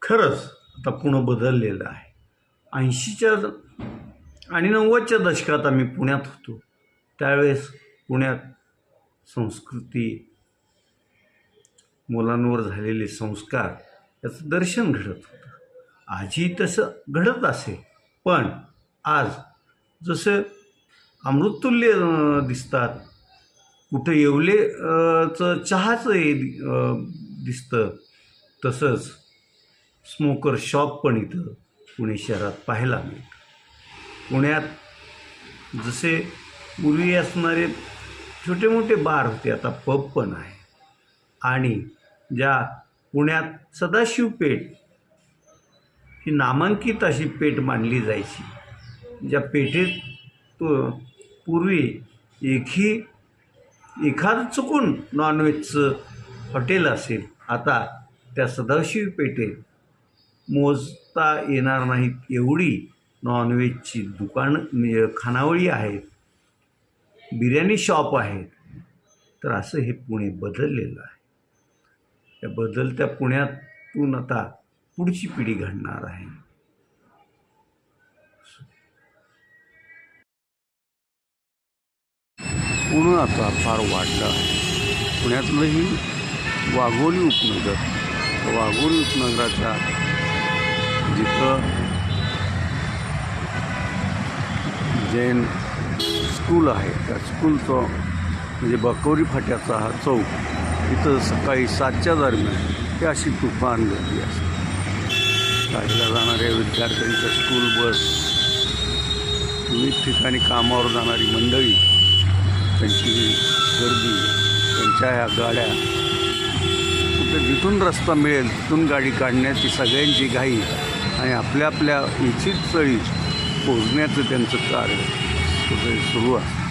खरंच आता पुणं बदललेलं आहे. 80च्या आणि 90च्या दशकात आम्ही पुण्यात होतो. त्यावेळेस पुण्यात संस्कृती, मुलांवर झालेले संस्कार याचं दर्शन घडत होतं. आजही तसं घडत असेल, पण आज जसं अमृततुल्य दिसतात, कुठं येवलेचं चहाचं दिसतं, तसंच स्मोकर शॉप पण इथं पुणे शहरात पाहायला मिळतं. पुण्यात जसे पूर्वी असणारे छोटे मोठे बार होते, आता पब पण आहे. आणि ज्या पुण्यात सदाशिव पेठ ही नामांकित अशी पेठ मानली जायची, ज्या पेठेत पूर्वी एखादं चुकून नॉनव्हेजचं हॉटेल असेल, आता त्या सदाशिव पेठेत मोजता येणार नाहीत एवढी नॉनव्हेजची दुकानं, खानावळी आहेत, बिर्याणी शॉप आहेत. तर असं हे पुणे बदललेलं आहे. या बदलत्या पुण्यातून आता पुढची पिढी घडणार आहे. पुणे आता फार वाढलं आहे. पुण्यातलंही वाघोली उपनगर, वाघोली उपनगराच्या जिथं जैन स्कूल आहे, त्या स्कूलचं म्हणजे बकवरी फाट्याचा हा चौक, इथं सकाळी 7च्या दरम्यान ही अशी तुफान गर्दी असते. शाळेला जाणाऱ्या विद्यार्थ्यांच्या स्कूल बस, विविध ठिकाणी कामावर जाणारी मंडळी, त्यांची गर्दी, त्यांच्या ह्या गाड्या, कुठे जिथून रस्ता मिळेल तिथून गाडी काढण्याची सगळ्यांची घाई आणि आपल्या आपल्या इच्छित स्थळी पोहोचण्याचं त्यांचं कार्य कुठे सुरू आहे.